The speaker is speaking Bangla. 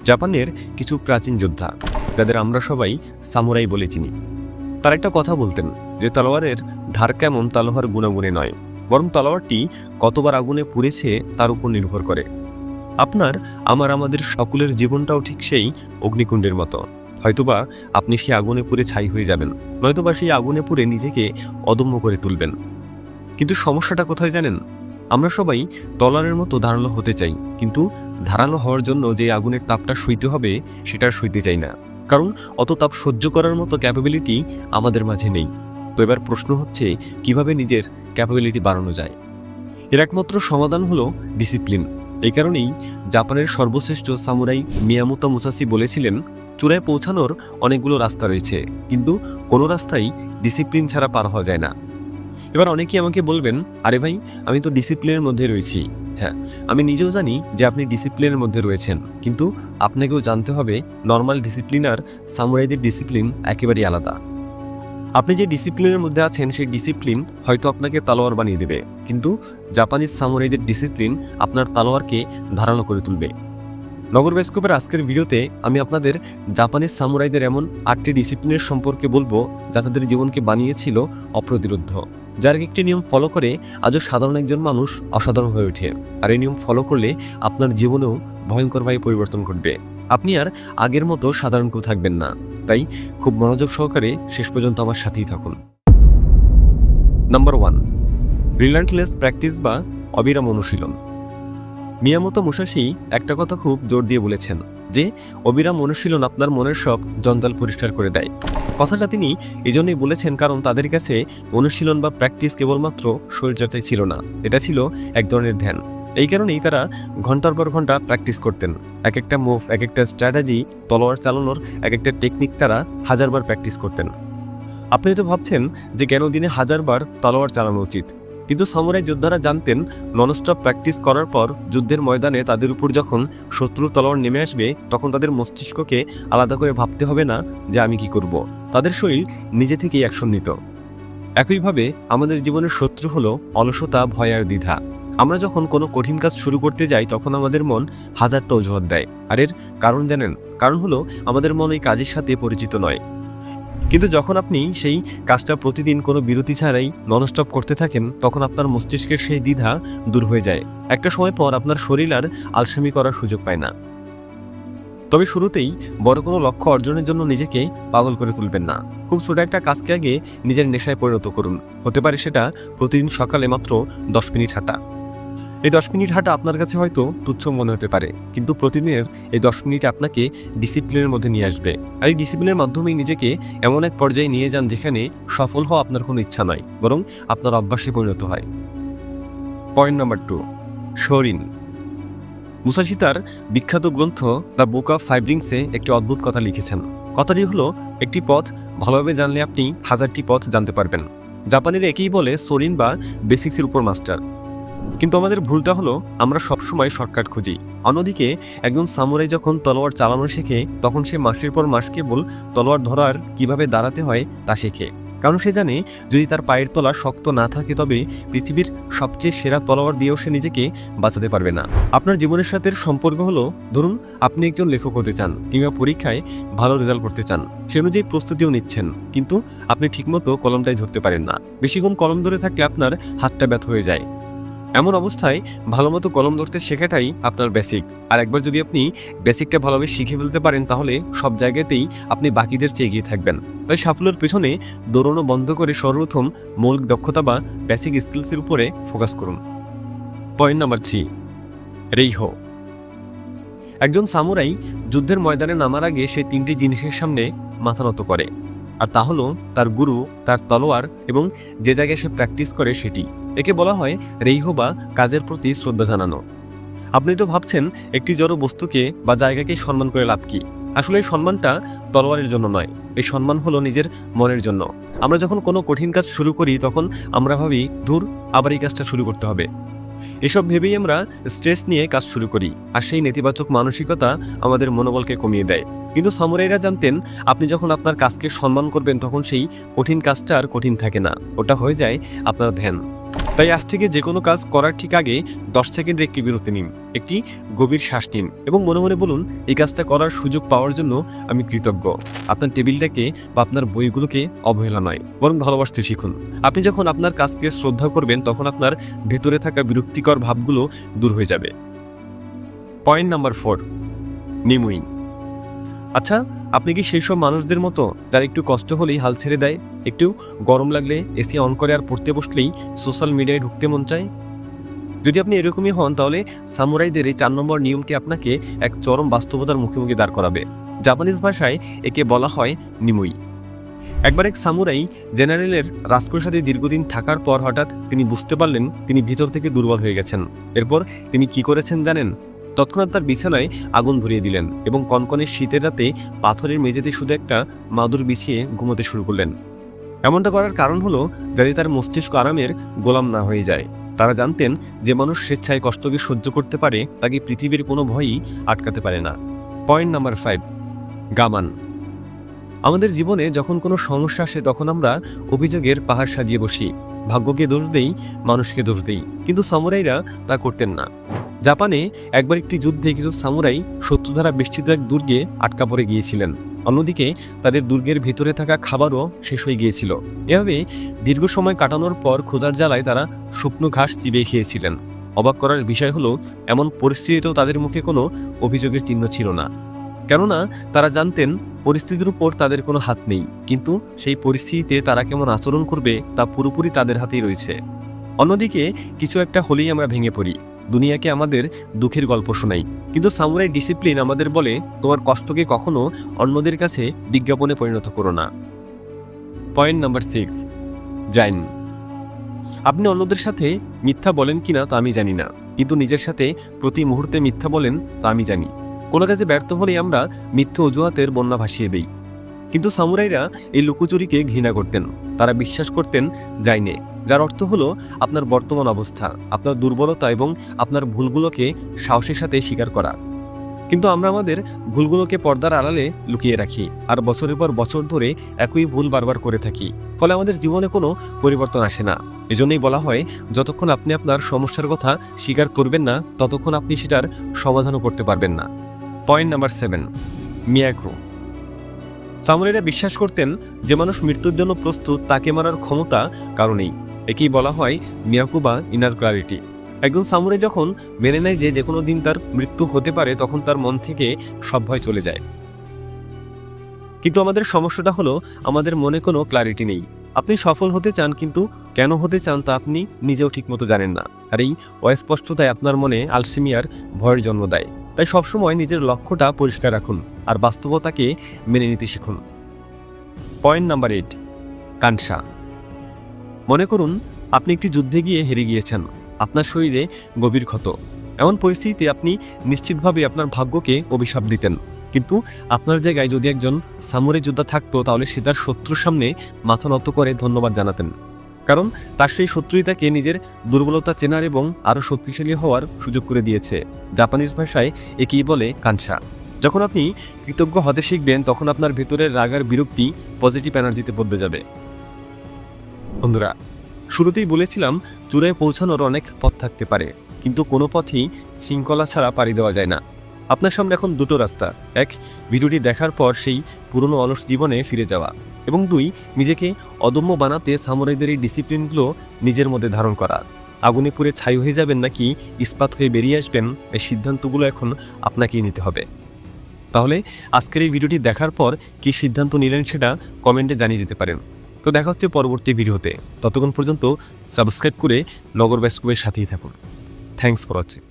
জাপানের কিছু প্রাচীন যোদ্ধা, যাদের আমরা সবাই সামুরাই বলে চিনি, তারা একটা কথা বলতেন যে তলোয়ারের ধার কেমন তলোয়ার গুণাগুণে নয়, বরং তলোয়ারটি কতবার আগুনে পুড়েছে তার উপর নির্ভর করে। আমাদের সকলের জীবনটাও ঠিক সেই অগ্নিকুণ্ডের মতো। হয়তোবা আপনি সেই আগুনে পুড়ে ছাই হয়ে যাবেন, নয়তোবা সেই আগুনে পুড়ে নিজেকে অদম্য করে তুলবেন। কিন্তু সমস্যাটা কোথায় জানেন? আমরা সবাই তলোয়ারের মতো ধারালো হতে চাই, কিন্তু ধারালো হওয়ার জন্য যে আগুনের তাপটা সইতে হবে সেটা সইতে চাই না, কারণ অত তাপ সহ্য করার মতো ক্যাপাবিলিটি আমাদের মাঝে নেই। তো এবার প্রশ্ন হচ্ছে, কিভাবে নিজের ক্যাপাবিলিটি বাড়ানো যায়? এর একমাত্র সমাধান হলো ডিসিপ্লিন। এই কারণেই জাপানের সর্বশ্রেষ্ঠ সামুরাই মিয়ামোতো মুসাশি বলেছিলেন, চূড়ায় পৌঁছানোর অনেকগুলো রাস্তা রয়েছে, কিন্তু কোনো রাস্তাই ডিসিপ্লিন ছাড়া পার হওয়া যায় না। এবার অনেকেই আমাকে বলবেন, আরে ভাই, আমি তো ডিসিপ্লিনের মধ্যে রয়েছি। হ্যাঁ, আমি নিজেও জানি যে আপনি ডিসিপ্লিনের মধ্যে রয়েছেন, কিন্তু আপনাকেও জানতে হবে নর্মাল ডিসিপ্লিন আর সামুরাইদের ডিসিপ্লিন একেবারেই আলাদা। আপনি যে ডিসিপ্লিনের মধ্যে আছেন সেই ডিসিপ্লিন হয়তো আপনাকে তালোয়ার বানিয়ে দেবে, কিন্তু জাপানিজ সামুরাইদের ডিসিপ্লিন আপনার তালোয়ারকে ধারালো করে তুলবে। নগর বায়োস্কোপের আজকের ভিডিওতে আমি আপনাদের জাপানিজ সামুরাইদের এমন 8টি ডিসিপ্লিনের সম্পর্কে বলবো যা তাদের জীবনকে বানিয়েছিল অপ্রতিরোধ্য, যার একটি নিয়ম ফলো করে আজও সাধারণ একজন মানুষ অসাধারণ হয়ে ওঠে। আর এই নিয়ম ফলো করলে আপনার জীবনেও ভয়ঙ্করভাবে পরিবর্তন ঘটবে। আপনি আর আগের মতো সাধারণ কেউ থাকবেন না। তাই খুব মনোযোগ সহকারে শেষ পর্যন্ত আমার সাথেই থাকুন। নাম্বার 1, রিল্যান্টলেস প্র্যাকটিস বা অবিরাম অনুশীলন। মিয়ামোতো মুসাশি একটা কথা খুব জোর দিয়ে বলেছেন যে অবিরাম অনুশীলন আপনার মনের সব জঞ্জাল পরিষ্কার করে দেয়। কথাটা তিনি এজন্যই বলেছেন কারণ তাদের কাছে অনুশীলন বা প্র্যাকটিস কেবলমাত্র শরীরচর্চাই ছিল না, এটা ছিল এক ধরনের ধ্যান। এই কারণেই তারা ঘন্টার পর ঘন্টা প্র্যাকটিস করতেন। এক একটা মুভ, এক একটা স্ট্র্যাটেজি, তলোয়ার চালানোর এক একটা টেকনিক তারা হাজারবার প্র্যাকটিস করতেন। আপনি তো ভাবছেন যে কেন দিনে হাজারবার তলোয়ার চালানো উচিত, কিন্তু সামুরাই যোদ্ধারা জানতেন ননস্টপ প্র্যাকটিস করার পর যুদ্ধের ময়দানে তাদের উপর যখন শত্রুর তলোয়ার নেমে আসবে, তখন তাদের মস্তিষ্ককে আলাদা করে ভাবতে হবে না যে আমি কি করব। তাদের শরীর নিজে থেকেই অ্যাকশন নিত। একইভাবে আমাদের জীবনের শত্রু হলো অলসতা, ভয় আর দ্বিধা। আমরা যখন কোনো কঠিন কাজ শুরু করতে যাই তখন আমাদের মন হাজারটা অজুহাত দেয়। আর এর কারণ জানেন? কারণ হলো আমাদের মন এই কাজের সাথে পরিচিত নয়। কিন্তু যখন আপনি সেই কাজটা প্রতিদিন কোনো বিরতি ছাড়াই ননস্টপ করতে থাকেন, তখন আপনার মস্তিষ্কের সেই দ্বিধা দূর হয়ে যায়। একটা সময় পর আপনার শরীর আর আলসেমি করার সুযোগ পায় না। তবে শুরুতেই বড় কোনো লক্ষ্য অর্জনের জন্য নিজেকে পাগল করে তুলবেন না। খুব ছোট একটা কাজকে আগে নিজের নেশায় পরিণত করুন। হতে পারে সেটা প্রতিদিন সকালে মাত্র 10 মিনিট হাঁটা। এই 10 মিনিট হাঁটা আপনার কাছে হয়তো তুচ্ছ মনে হতে পারে, কিন্তু প্রতিদিনের এই 10 মিনিট আপনাকে ডিসিপ্লিনের মধ্যে নিয়ে আসবে। আর এই ডিসিপ্লিনের মাধ্যমেই নিজেকে এমন এক পর্যায়ে নিয়ে যান যেখানে সফল হওয়া আপনার কোনো ইচ্ছা নয়, বরং আপনার অভ্যাসে পরিণত হয়। Point number 2, শরিন। মুসাশি তার বিখ্যাত গ্রন্থ দ্য বুক অফ ফাইভ রিংসে একটি অদ্ভুত কথা লিখেছেন। কথাটি হলো, একটি পথ ভালোভাবে জানলে আপনি হাজারটি পথ জানতে পারবেন। জাপানের একেই বলে শরিন বা বেসিক্সের উপর মাস্টার। কিন্তু আমাদের ভুলটা হলো আমরা সবসময় শর্টকাট খুঁজি। অন্যদিকে একজন সামুরাই যখন তলোয়ার চালানো শেখে, তখন সে মাসের পর মাস কেবল তলোয়ার ধরার কিভাবে দাঁড়াতে হয় তা শেখে। কারণ সে জানে যদি তার পায়ের তলা শক্ত না থাকে তবে পৃথিবীর সবচেয়ে সেরা তলোয়ার দিয়েও সে নিজেকে বাঁচাতে পারবে না। আপনার জীবনের সাথে সম্পর্ক হলো, ধরুন আপনি একজন লেখক হতে চান কিংবা পরীক্ষায় ভালো রেজাল্ট করতে চান, সে অনুযায়ী প্রস্তুতিও নিচ্ছেন, কিন্তু আপনি ঠিকমতো কলমটাই ধরতে পারেন না। বেশিক্ষণ কলম ধরে থাকলে আপনার হাতটা ব্যথা হয়ে যায়। এমন অবস্থায় ভালোমতো কলম ধরতে শেখাটাই আপনার বেসিক। আর একবার যদি আপনি বেসিকটা ভালোভাবে শিখে ফেলতে পারেন, তাহলে সব জায়গাতেই আপনি বাকিদের চেয়ে এগিয়ে থাকবেন। তাই সাফল্যের পেছনে দৌড়ানো বন্ধ করে সর্বপ্রথম মৌলিক দক্ষতা বা বেসিক স্কিলসের উপরে ফোকাস করুন। Point number 3, রেইহো। একজন সামুরাই যুদ্ধের ময়দানে নামার আগে সে 3টি জিনিসের সামনে মাথা নত করে, আর তা হলো তার গুরু, তার তলোয়ার এবং যে জায়গায় সে প্র্যাকটিস করে সেটি। একে বলা হয় রেইহো বা কাজের প্রতি শ্রদ্ধা জানানো। আপনি তো ভাবছেন একটি জড় বস্তুকে বা জায়গাকে সম্মান করে লাভ কি? আসলে এই সম্মানটা তলোয়ারের জন্য নয়, এই সম্মান হলো নিজের মনের জন্য। আমরা যখন কোনো কঠিন কাজ শুরু করি তখন আমরা ভাবি, ধুর, আবার এই কাজটা শুরু করতে হবে। এসব ভেবেই আমরা স্ট্রেস নিয়ে কাজ শুরু করি, আর সেই নেতিবাচক মানসিকতা আমাদের মনোবলকে কমিয়ে দেয়। কিন্তু সামুরাইরা জানতেন, আপনি যখন আপনার কাজকে সম্মান করবেন তখন সেই কঠিন কাজটা আর কঠিন থাকে না, ওটা হয়ে যায় আপনার ধ্যান। তাই আজ থেকে যে কোনো কাজ করার ঠিক আগে 10 সেকেন্ড একটি বিরতি নিন, একটি গভীর শ্বাস নিন এবং মনে মনে বলুন, এই কাজটা করার সুযোগ পাওয়ার জন্য আমি কৃতজ্ঞ। আপনার টেবিলটাকে বা আপনার বইগুলোকে অবহেলা নয়, বরং ভালোবাসতে শিখুন। আপনি যখন আপনার কাজকে শ্রদ্ধা করবেন, তখন আপনার ভেতরে থাকা বিরক্তিকর ভাবগুলো দূর হয়ে যাবে। Point number 4, নিমুইন। আচ্ছা, আপনি কি সেই সব মানুষদের মতো যারা একটু কষ্ট হলেই হাল ছেড়ে দেয়, একটু গরম লাগলে এসি অন করে আর পড়তে বসলেই সোশ্যাল মিডিয়ায় ঢুকতে মন চায়? যদি আপনি এরকমই হন, তাহলে সামুরাইদের এই 4 নম্বর নিয়মটি আপনাকে এক চরম বাস্তবতার মুখোমুখি দাঁড় করাবে। জাপানিজ ভাষায় একে বলা হয় নিমুই। একবার এক সামুরাই জেনারেলের রাজপ্রাসাদে দীর্ঘদিন থাকার পর হঠাৎ তিনি বুঝতে পারলেন তিনি ভিতর থেকে দুর্বল হয়ে গেছেন। এরপর তিনি কি করেছেন জানেন? তৎক্ষণাৎ তার বিছানায় আগুন ধরিয়ে দিলেন এবং কনকনে শীতের রাতে পাথরের মেঝেতে শুধু একটা মাদুর বিছিয়ে ঘুমোতে শুরু করলেন। এমনটা করার কারণ হলো যাতে তার মস্তিষ্ক আরামের গোলাম না হয়ে যায়। তারা জানতেন যে মানুষ স্বেচ্ছায় কষ্টকে সহ্য করতে পারে, তাকে পৃথিবীর কোনো ভয়ই আটকাতে পারে না। Point number 5, গামান। আমাদের জীবনে যখন কোনো সমস্যা আসে, তখন আমরা অভিযোগের পাহাড় সাজিয়ে বসি, ভাগ্যকে দোষ দেই, মানুষকে দোষ দেই। কিন্তু সামুরাইরা তা করতেন না। জাপানে একবার একটি যুদ্ধে কিছু সামুরাই শত্রু দ্বারা বেষ্টিত এক দুর্গে আটকা পড়ে গিয়েছিলেন। অন্যদিকে তাদের দুর্গের ভিতরে থাকা খাবারও শেষ হয়ে গিয়েছিল। এভাবে দীর্ঘ সময় কাটানোর পর ক্ষুধার জ্বালায় তারা শুকনো ঘাস চিবিয়ে খেয়েছিলেন। অবাক করার বিষয় হলো, এমন পরিস্থিতিতেও তাদের মুখে কোনো অভিযোগের চিহ্ন ছিল না, কেননা তারা জানতেন পরিস্থিতির উপর তাদের কোনো হাত নেই, কিন্তু সেই পরিস্থিতিতে তারা কেমন আচরণ করবে তা পুরোপুরি তাদের হাতেই রয়েছে। অন্যদিকে কিছু একটা হলেই আমরা ভেঙে পড়ি, দুনিয়াকে আমাদের দুঃখের গল্প শোনাই। কিন্তু সামুরাই ডিসিপ্লিন আমাদের বলে, তোমার কষ্টকে কখনো অন্যদের কাছে বিজ্ঞাপনে পরিণত করো না। Point number 6, Zain. আপনি অন্যদের সাথে মিথ্যা বলেন কিনা তা আমি জানি না, কিন্তু নিজের সাথে প্রতি মুহূর্তে মিথ্যা বলেন তা আমি জানি। কোনো কাজে ব্যর্থ হলেই আমরা মিথ্যে অজুহাতের বন্যা ভাসিয়ে দিই। কিন্তু সামুরাইরা এই লুকোচুরিকে ঘৃণা করতেন। তারা বিশ্বাস করতেন জাইনে, যার অর্থ হলো আপনার বর্তমান অবস্থা, আপনার দুর্বলতা এবং আপনার ভুলগুলোকে সাহসের সাথে স্বীকার করা। কিন্তু আমরা আমাদের ভুলগুলোকে পর্দার আড়ালে লুকিয়ে রাখি আর বছরের পর বছর ধরে একই ভুল বারবার করে থাকি। ফলে আমাদের জীবনে কোনো পরিবর্তন আসে না। এজন্যই বলা হয়, যতক্ষণ আপনি আপনার সমস্যার কথা স্বীকার করবেন না, ততক্ষণ আপনি সেটার সমাধানও করতে পারবেন না। Point number 7, Miyako. সামুরাইরা বিশ্বাস করতেন যে মানুষ মৃত্যুর জন্য প্রস্তুত, তাকে মারার ক্ষমতা কারণেই। একেই বলা হয় মিয়াকো বা ইনার ক্লারিটি। একজন সামুরাই যখন মেনে নেয় যে কোনো দিন তার মৃত্যু হতে পারে, তখন তার মন থেকে সব ভয় চলে যায়। কিন্তু আমাদের সমস্যাটা হলো, আমাদের মনে কোনো ক্লারিটি নেই। আপনি সফল হতে চান, কিন্তু কেন হতে চান তা আপনি নিজেও ঠিকমতো জানেন না। আর এই অস্পষ্টতায় আপনার মনে আলসেমিয়ার ভয়ের জন্ম দেয়। তাই সবসময় নিজের লক্ষ্যটা পরিষ্কার রাখুন আর বাস্তবতাকে মেনে নিতে শিখুন। Point number 8, কানসা। মনে করুন আপনি একটি যুদ্ধে গিয়ে হেরে গিয়েছেন, আপনার শরীরে গভীর ক্ষত। এমন পরিস্থিতিতে আপনি নিশ্চিতভাবে আপনার ভাগ্যকে অভিশাপ দিতেন। কিন্তু আপনার জায়গায় যদি একজন সামুরাই যোদ্ধা থাকতো, তাহলে সে তার শত্রুর সামনে মাথা নত করে ধন্যবাদ জানাতেন, কারণ তার সেই শত্রুই তাকে নিজের দুর্বলতা চেনার এবং আরও শক্তিশালী হওয়ার সুযোগ করে দিয়েছে। জাপানিজ ভাষায় একেই বলে কানসা। যখন আপনি কৃতজ্ঞ হতে শিখবেন, তখন আপনার ভেতরের রাগ আর বিরক্তি পজিটিভ এনার্জিতে বদলে যাবে। বন্ধুরা, শুরুতেই বলেছিলাম চূড়ায় পৌঁছানোর অনেক পথ থাকতে পারে, কিন্তু কোনো পথই শৃঙ্খলা ছাড়া পাড়ি দেওয়া যায় না। আপনার সামনে এখন দুটো রাস্তা: এক, ভিডিওটি দেখার পর সেই পুরনো অলস জীবনে ফিরে যাওয়া, এবং 2, নিজেকে অদম্য বানাতে সামুরাইদের এই ডিসিপ্লিনগুলো নিজের মধ্যে ধারণ করা। আগুনে পুড়ে ছাই হয়ে যাবেন নাকি ইস্পাত হয়ে বেরিয়ে আসবেন, এই সিদ্ধান্তগুলো এখন আপনাকেই নিতে হবে। তাহলে আজকের এই ভিডিওটি দেখার পর কী সিদ্ধান্ত নিলেন সেটা কমেন্টে জানিয়ে দিতে পারেন। তো দেখা হচ্ছে পরবর্তী ভিডিওতে। ততক্ষণ পর্যন্ত সাবস্ক্রাইব করে নগর বাস্তবের সাথেই থাকুন। Thanks for watching.